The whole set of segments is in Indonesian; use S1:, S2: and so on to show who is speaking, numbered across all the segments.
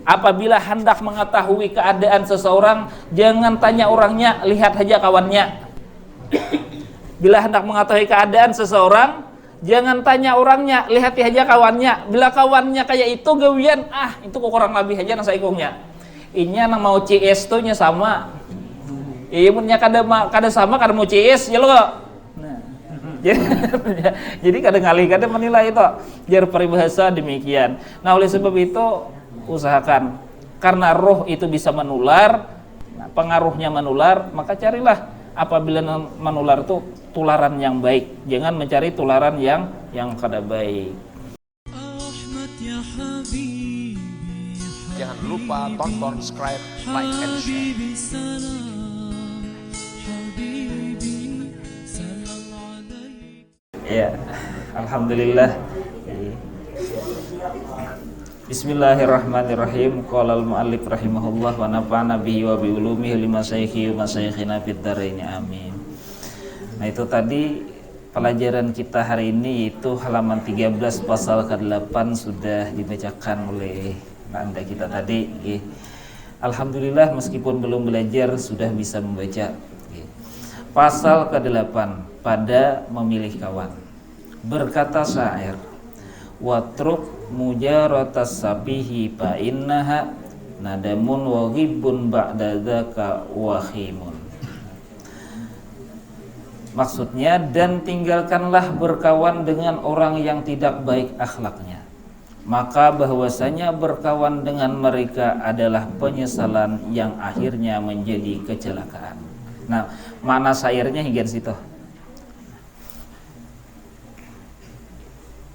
S1: Apabila hendak mengetahui keadaan seseorang, jangan tanya orangnya, lihat saja kawannya. Bila hendak mengetahui keadaan seseorang, jangan tanya orangnya, lihat saja kawannya. Bila kawannya kayak itu gawian, itu kok kurang lebih aja nasa ikungnya. Inya nang mau CS tuh nya sama. Iya punya kada sama kada mau CS ya lo. Nah. Jadi kadang kali kadang menilai itu jar peribahasa demikian. Nah, oleh sebab itu usahakan, karena roh itu bisa menular, pengaruhnya menular, maka carilah apabila menular itu tularan yang baik, jangan mencari tularan yang kada baik.
S2: Jangan lupa tonton, subscribe, like, and share.
S1: Ya, alhamdulillah. Bismillahirrahmanirrahim. Qala al-mu'allif rahimahullah wa nafa'ana bihi wa bi ulumihi li masyayikhi wa masyayikhina fid dharain amin. Nah, itu tadi pelajaran kita hari ini, itu halaman 13 pasal ke-8 sudah dibacakan oleh Anda kita tadi. Alhamdulillah, meskipun belum belajar sudah bisa membaca. Pasal ke-8 pada memilih kawan. Berkata syair, watruk mujaratas sabihi fa innaha nadamun wa ghibun ba'da dzaka wahimun. Maksudnya, dan tinggalkanlah berkawan dengan orang yang tidak baik akhlaknya, maka bahwasanya berkawan dengan mereka adalah penyesalan yang akhirnya menjadi kecelakaan. Nah, makna syairnya hingga situ.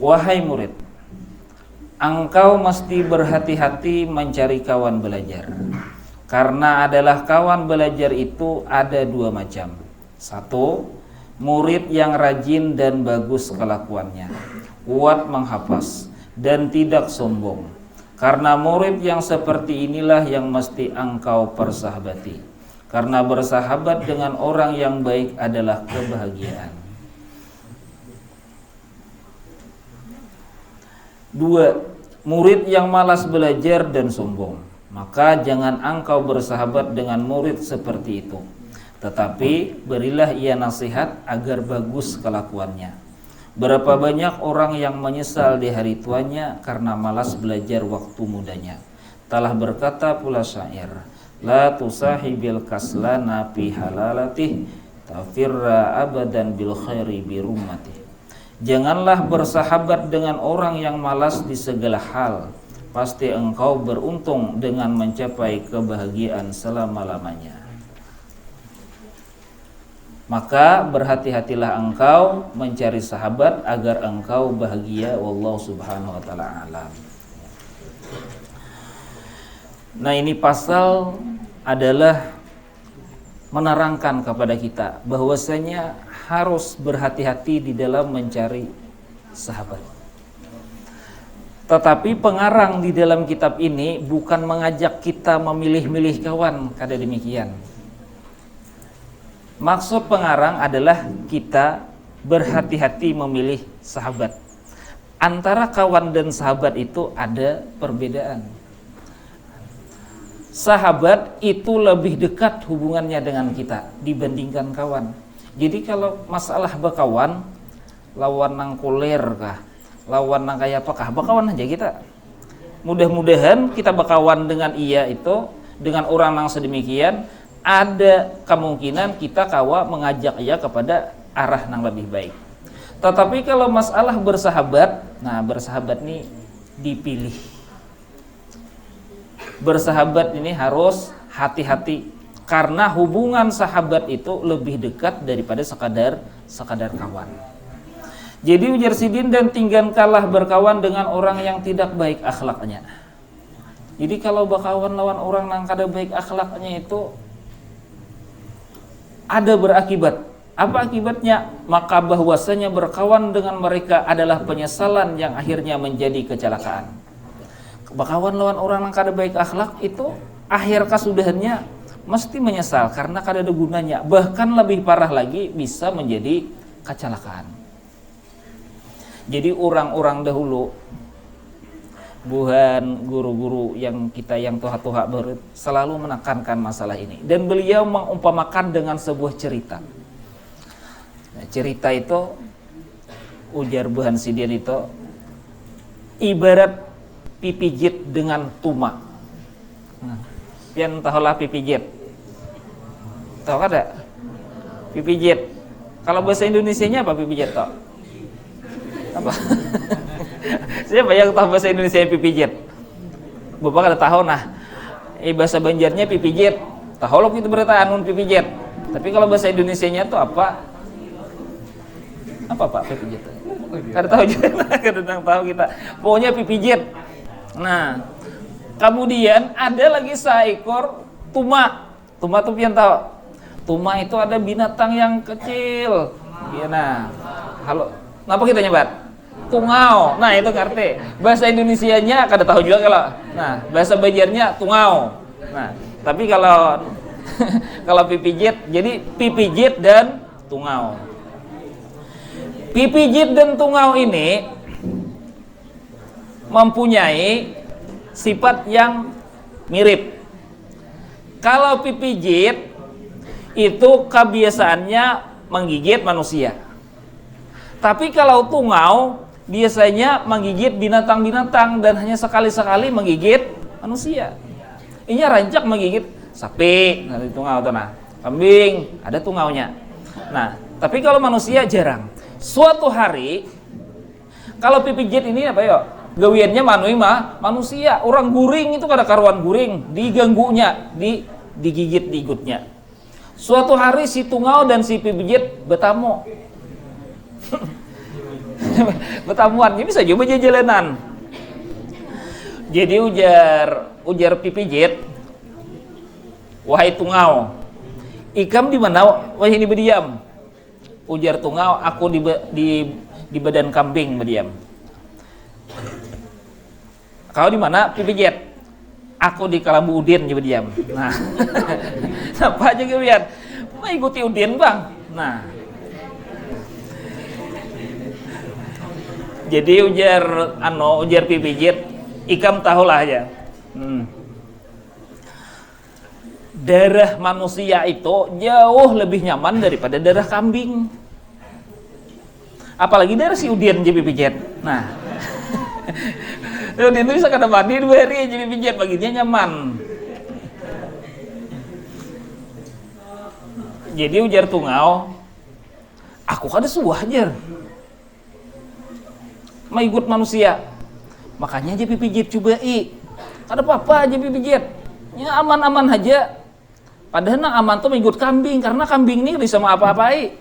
S1: Wahai murid, engkau mesti berhati-hati mencari kawan belajar, karena adalah kawan belajar itu ada dua macam. Satu, murid yang rajin dan bagus kelakuannya, kuat menghafaz dan tidak sombong. Karena murid yang seperti inilah yang mesti engkau persahabati, karena bersahabat dengan orang yang baik adalah kebahagiaan. Dua, murid yang malas belajar dan sombong, maka jangan engkau bersahabat dengan murid seperti itu. Tetapi berilah ia nasihat agar bagus kelakuannya. Berapa banyak orang yang menyesal di hari tuanya karena malas belajar waktu mudanya. Telah berkata pula syair, la tusahibil kaslana fi halalatih tafirra abadan bil khairi bi rummatih. Janganlah bersahabat dengan orang yang malas di segala hal, pasti engkau beruntung dengan mencapai kebahagiaan selama-lamanya. Maka berhati-hatilah engkau mencari sahabat agar engkau bahagia. Wallahu subhanahu wa ta'ala alam. Nah, ini pasal adalah menerangkan kepada kita bahwasanya harus berhati-hati di dalam mencari sahabat. Tetapi pengarang di dalam kitab ini bukan mengajak kita memilih-milih kawan, kada demikian. Maksud pengarang adalah kita berhati-hati memilih sahabat. Antara kawan dan sahabat itu ada perbedaan. Sahabat itu lebih dekat hubungannya dengan kita dibandingkan kawan. Jadi kalau masalah berkawan, lawan nang kuler kah, lawan nang kayak apakah, berkawan aja kita. Mudah-mudahan kita berkawan dengan ia itu, dengan orang nang sedemikian, ada kemungkinan kita kawa mengajak ia kepada arah nang lebih baik. Tetapi kalau masalah bersahabat, nah bersahabat ini dipilih. Bersahabat ini harus hati-hati. Karena hubungan sahabat itu lebih dekat daripada sekadar kawan. Jadi ujar Sidin, dan tinggalkanlah berkawan dengan orang yang tidak baik akhlaknya. Jadi kalau berkawan lawan orang yang kada baik akhlaknya itu ada berakibat. Apa akibatnya? Maka bahwasanya berkawan dengan mereka adalah penyesalan yang akhirnya menjadi kecelakaan. Berkawan lawan orang yang kada baik akhlak itu akhir kesudahannya mesti menyesal karena kada ada gunanya. Bahkan lebih parah lagi bisa menjadi kecelakaan. Jadi orang-orang dahulu buhan guru-guru yang kita yang tuha-tuha baru selalu menekankan masalah ini, dan beliau mengumpamakan dengan sebuah cerita. Nah, cerita itu ujar Buhan Sidian itu ibarat pipijit dengan tuma. Nah, pian tahulah pipijit, tahu kada pipijit? Kalau bahasa Indonesianya apa pipijit toh? Apa? Siapa yang tahu bahasa Indonesia pipijit? Bapak kada tahu nah. Bahasa Banjarnya pipijit. Tahu lo itu berarti anun pipijit. Tapi kalau bahasa Indonesianya tuh apa? Apa Pak pipijit? Kada tahu juga, kada tahu kita. Pokoknya pipijit. Nah, kemudian ada lagi seekor tuma. Tuma tuh pian tahu? Tuma itu ada binatang yang kecil. Iya nah. Halo, kenapa kita nyebat? Tungau. Nah, itu ngerti. Bahasa Indonesianya kada tahu juga kalau. Nah, bahasa Banjarnya tungau. Nah, tapi kalau kalau pipijit, jadi pipijit dan tungau. Pipijit dan tungau ini mempunyai sifat yang mirip. Kalau pipijit itu kebiasaannya menggigit manusia. Tapi kalau tungau biasanya menggigit binatang-binatang dan hanya sekali-sekali menggigit manusia. Ini rancak menggigit sapi, nah tungau tuh nah. Kambing, ada tungaunya. Nah, tapi kalau manusia jarang. Suatu hari kalau pipijit ini apa ya? Gawiannya manusia. Orang guring itu kada karuan guring, diganggunya, digigit-digutnya. Suatu hari si tungau dan si pipijit bertamu. Bertamuan, ini bisa coba jalanan. Jadi ujar pipijit, wahai tungau, ikam di mana? Wahai ini berdiam. Ujar tungau, aku di badan kambing berdiam. Kau di mana? Pipijit. Aku di Kalambu Udin juga berdiam. Nah, apa aja kalian? Mau ikuti Udin bang? Nah, jadi ujar pipijit, ikam tahulah aja. Darah manusia itu jauh lebih nyaman daripada darah kambing. Apalagi darah si Udin jadi pipijit. Nah, Udin itu bisa kada mandi 2 hari jadi pipijit, baginya nyaman. Jadi ujar tungau, aku kada suah ajar mengikut manusia, makanya aja pipijit coba ada apa-apa aja pipijit, ya aman-aman aja. Padahal nang aman tuh mengikut kambing, karena kambing ini bisa apa-apai.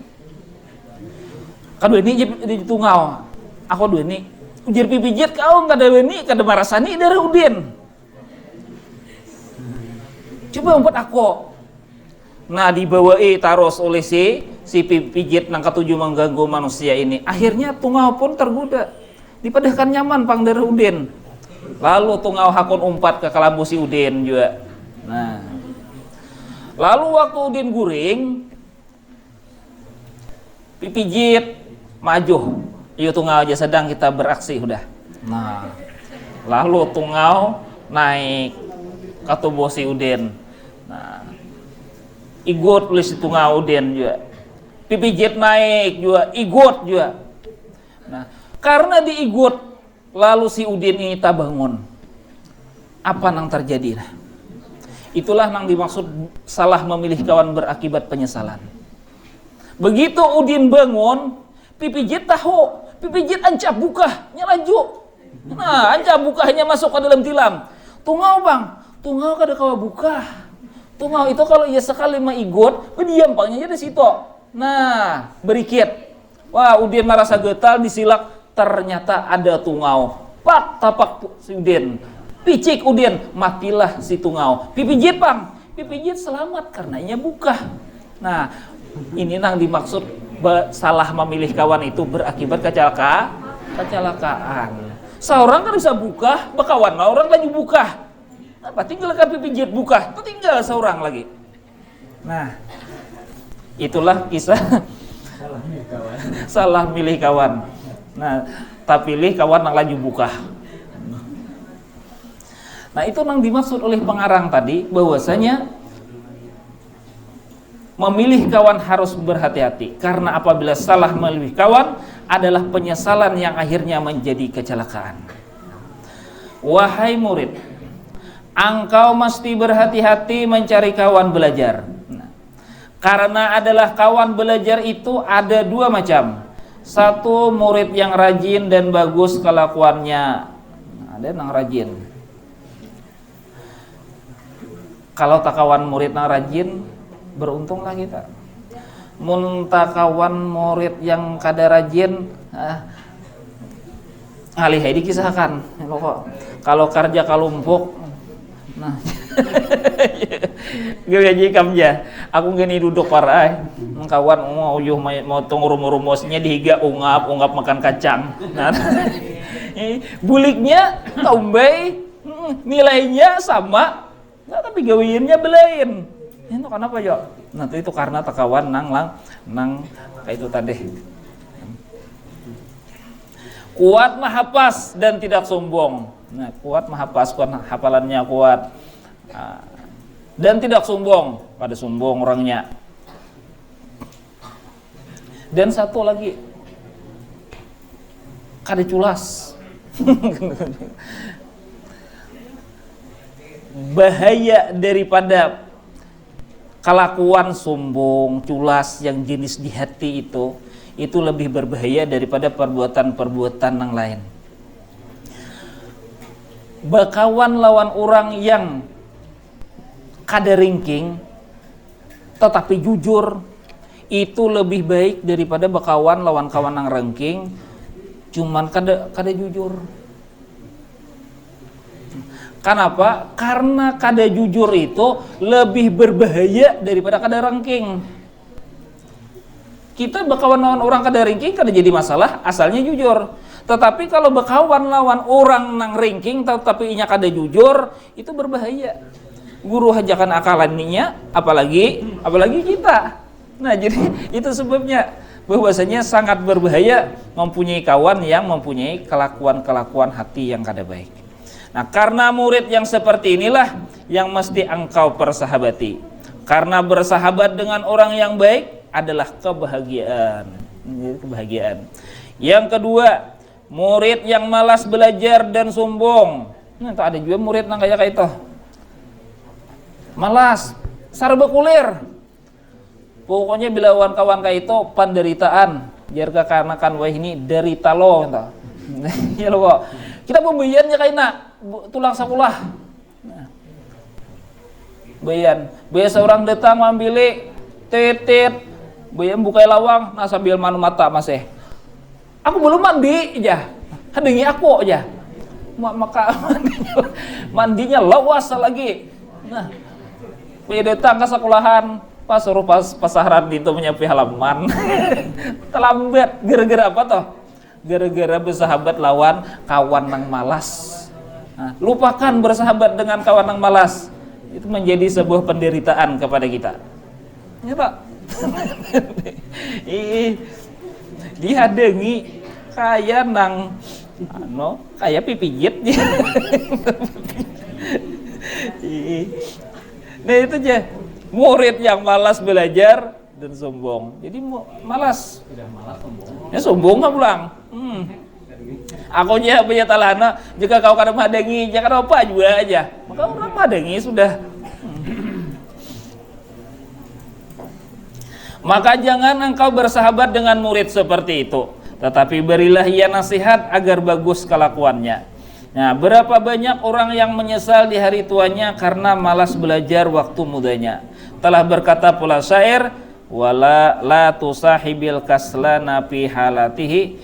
S1: Kadua ini di tungau, aku dua ini ujar pipijit kau kada ini kada marasani darah Udin. Coba umpet aku. Nah dibawai taros oleh si pipijit nang ketujuh mengganggu manusia ini. Akhirnya tungau pun tergoda. Dipadahkan nyaman pang darah Udin. Lalu tungau hakun umpat ke Kalambu si Udin juga. Nah, lalu waktu Udin guring, pipijit maju. Iyo tungau aja sedang kita beraksi udah. Nah, lalu tungau naik ke tubuh si Udin. Nah, ikut oleh si tungau Udin juga. Pipijit naik juga, ikut juga. Nah, karena diikut, lalu si Udin ini tak bangun. Apa nang terjadi? Nah, itulah nang dimaksud salah memilih kawan berakibat penyesalan. Begitu Udin bangun, pipijit tahu, pipijit ancap buka, nyelaju. Nah, ancap buka hanya masuk ke dalam tilam. Tungau bang, tungau kada kawa buka. Tungau itu kalau ia sekali maigot, berdiam pangnya jadi situ. Nah, berikit. Wah, Udin merasa getal disilak. Ternyata ada tungau. Pak tapak si Udin. Picik Udin, matilah si tungau. Pipijit bang, pipijit selamat karena ia buka. Nah, ini nang dimaksud salah memilih kawan itu berakibat kecelakaan. Seorang kan bisa buka, bekawan orang lagi buka. Apa tinggalkan pipijit buka, tinggal seorang lagi. Nah, itulah kisah salah milih kawan. Nah, tak pilih kawan yang lagi buka. Nah, itu yang dimaksud oleh pengarang tadi, bahwasanya memilih kawan harus berhati-hati, karena apabila salah memilih kawan adalah penyesalan yang akhirnya menjadi kecelakaan. Wahai murid, engkau mesti berhati-hati mencari kawan belajar. Karena adalah kawan belajar itu ada dua macam. Satu, murid yang rajin dan bagus kelakuannya. Ada yang rajin. Kalau tak kawan murid yang rajin, beruntunglah kita. Mun tak kawan murid yang kada rajin, alih dikisahkan. Kalau kerja kalumpuk, nah, gue aja kamja. Aku gini duduk parah, kawan mau tunggu rumusnya dihiga ungap makan kacang. Nah, buliknya tombai, nilainya sama. Nah, tapi gawiannya belain. Itu kenapa yo? Nah, itu karena takawan nang kayak itu tadi. Kuat mahafaz dan tidak sombong. Nah, kuat mahafaz, hafalannya kuat. Dan tidak sombong, pada sombong orangnya. Dan satu lagi, kada culas. Bahaya daripada kelakuan sombong, culas yang jenis di hati itu lebih berbahaya daripada perbuatan-perbuatan yang lain. Bakawan lawan orang yang kada ringking tetapi jujur itu lebih baik daripada bakawan lawan kawan yang ringking cuman kada jujur. Kenapa? Karena kada jujur itu lebih berbahaya daripada kada rengking. Kita bakawan lawan orang kada rengking kada jadi masalah, asalnya jujur. Tetapi kalau bakawan lawan orang nang rengking tetapi inya kada jujur, itu berbahaya. Guru hajakan akalannya, apalagi kita. Nah, jadi itu sebabnya bahwasanya sangat berbahaya mempunyai kawan yang mempunyai kelakuan hati yang kada baik. Nah, karena murid yang seperti inilah yang mesti engkau persahabati. Karena bersahabat dengan orang yang baik adalah kebahagiaan. Yang kedua, murid yang malas belajar dan sombong. Nah, ada juga murid yang kayak itu. Malas, sarba kulir. Pokoknya bila kawan kayak itu penderitaan. Jarga karena kan wah ini derita lo entah. Ya lo. Kita pembayannya kayak nak tulang sekolah. Nah. Bayan seorang datang membeli titit, bayan buka lawang, nah sambil manu mata masih. Aku belum mandi aja, hadengi aku aja. Maka mandinya lawas lagi. Nah, bayan datang ke sekolahan, pas suruh pasaran itu menyapi halaman, terlambat. Gara-gara apa toh? Gara-gara bersahabat lawan kawan yang malas. Nah, lupakan bersahabat dengan kawan yang malas. Itu menjadi sebuah penderitaan kepada kita. Ya Pak. Dihadengi kayak nang kayak pipijit. Nah, itu aja. Murid yang malas belajar dan sombong. Jadi malas. Ya sombong nggak pulang. Aku nya punya talana. Jika kau kada madengi, jangan apa juga aja. Maka orang madengi sudah. Maka jangan engkau bersahabat dengan murid seperti itu. Tetapi berilah ia nasihat agar bagus kelakuannya. Nah, berapa banyak orang yang menyesal di hari tuanya karena malas belajar waktu mudanya. Telah berkata pula syair, wala la tusahibil kaslana fi halatihi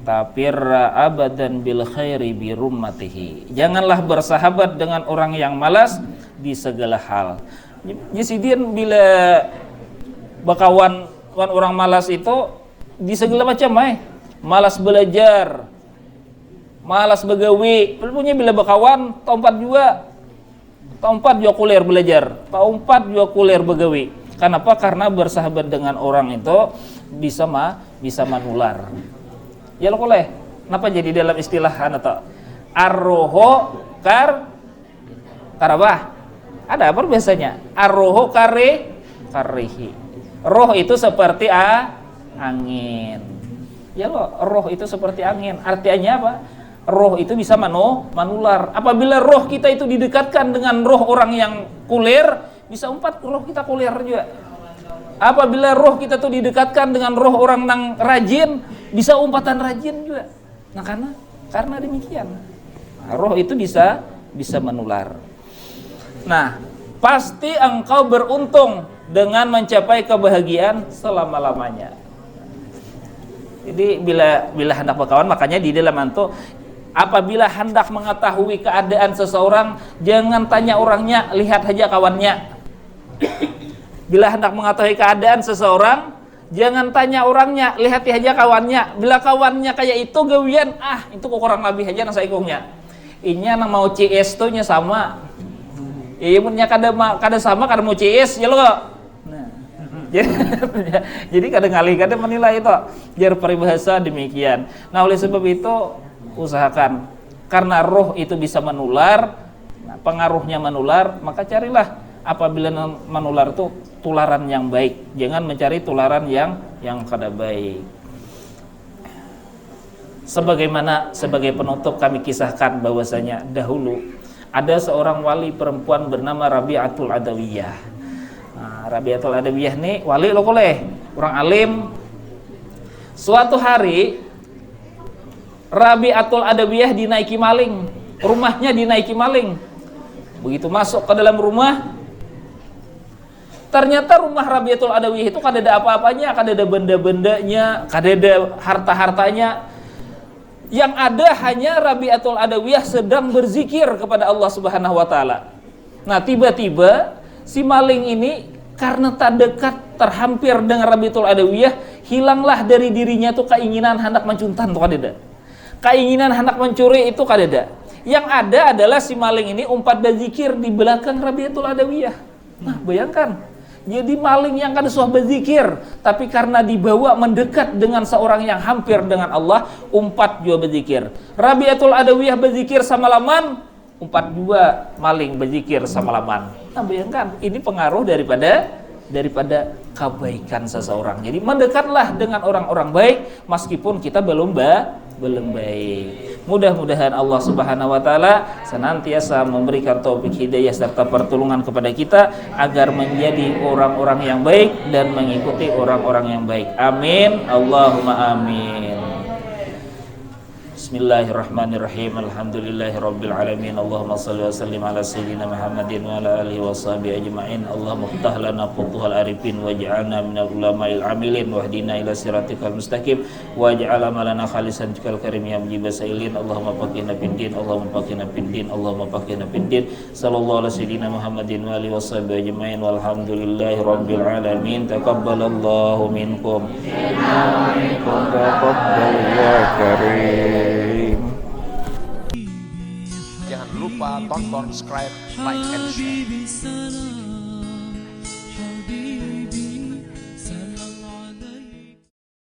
S1: tapirra abadan bil khairi bi rummatihi. Janganlah bersahabat dengan orang yang malas di segala hal. Jesidian bila bakawan orang malas itu di segala macam malas belajar, malas begawi. Punya bila bakawan tompat juga kuliah belajar, tompat juga kuliah begawi. Kenapa? Karena bersahabat dengan orang itu bisa menular. Ya lo boleh. Kenapa jadi dalam istilah atau arroho Karabah. Ada apa biasanya? Ar-ruhu karihi. Roh itu seperti angin. Ya loh, roh itu seperti angin. Artinya apa? Roh itu bisa manular. Apabila roh kita itu didekatkan dengan roh orang yang kulir, bisa roh kita kulir juga. Apabila roh kita tuh didekatkan dengan roh orang yang rajin, bisa umpatan rajin juga. Nah, karena demikian. Nah, roh itu bisa menular. Nah, pasti engkau beruntung dengan mencapai kebahagiaan selama-lamanya. Jadi bila hendak berkawan, makanya di dalam anto, apabila hendak mengetahui keadaan seseorang, jangan tanya orangnya, lihat saja kawannya. Bila hendak mengetahui keadaan seseorang, jangan tanya orangnya, lihat saja kawannya. Bila kawannya kayak itu gawian, itu kok kurang lebih aja nang saikungnya. Inya nang mau CS tuh nya sama. Iya punya kada sama kada mau CS ya lo. Nah. Jadi kadang kali kadang menilai itu biar peribahasa demikian. Nah, oleh sebab itu usahakan, karena roh itu bisa menular, pengaruhnya menular, maka carilah apabila menular itu tularan yang baik, jangan mencari tularan yang kada baik. Sebagai penutup kami kisahkan bahwasanya dahulu ada seorang wali perempuan bernama Rabi'atul Adawiyah. Nah, Rabi'atul Adawiyah nih wali lo koleh, orang alim. Suatu hari Rabi'atul Adawiyah dinaiki maling, rumahnya dinaiki maling. Begitu masuk ke dalam rumah, ternyata rumah Rabi'atul Adawiyah itu kada ada apa-apanya, kada ada benda-bendanya, kada ada harta-hartanya. Yang ada hanya Rabi'atul Adawiyah sedang berzikir kepada Allah Subhanahu wa taala. Nah, tiba-tiba si maling ini karena tak dekat terhampir dengan Rabi'atul Adawiyah, hilanglah dari dirinya tuh keinginan hendak mencuntan tuh kada ada. Keinginan hendak mencuri itu kada ada. Yang ada adalah si maling ini umpat berzikir di belakang Rabi'atul Adawiyah. Nah, bayangkan. Jadi maling yang kada suah berzikir, tapi karena dibawa mendekat dengan seorang yang hampir dengan Allah, umpat juga berzikir. Rabi'atul Adawiyah berzikir samalaman, umpat juga maling berzikir samalaman. Nah, bayangkan, ini pengaruh daripada kebaikan seseorang. Jadi mendekatlah dengan orang-orang baik meskipun kita belum baik. Mudah-mudahan Allah Subhanahu wa taala senantiasa memberikan taufik hidayah serta pertolongan kepada kita agar menjadi orang-orang yang baik dan mengikuti orang-orang yang baik. Amin. Allahumma amin. Bismillahirrahmanirrahim. Alhamdulillahirabbil alamin. Allahumma shalli wa sallim ala sayyidina Muhammadin wa ala alihi washabihi ajmain. Allahumma iftah lana futuhal arifin waj'alna minal ulama'il amilin wahdina ila siratikal mustaqim waj'al amalana khalisan jikal karim ya mujib sailin. Allahumma faqihna fid din, Allahumma faqihna fid din, Allahumma faqihna fid din. Sallallahu ala sayyidina Muhammadin wa alihi washabihi ajmain walhamdulillahirabbil alamin. Taqabbalallahu minkum. Taqabbal ya karim.
S2: Jangan lupa tonton, subscribe, like, and share.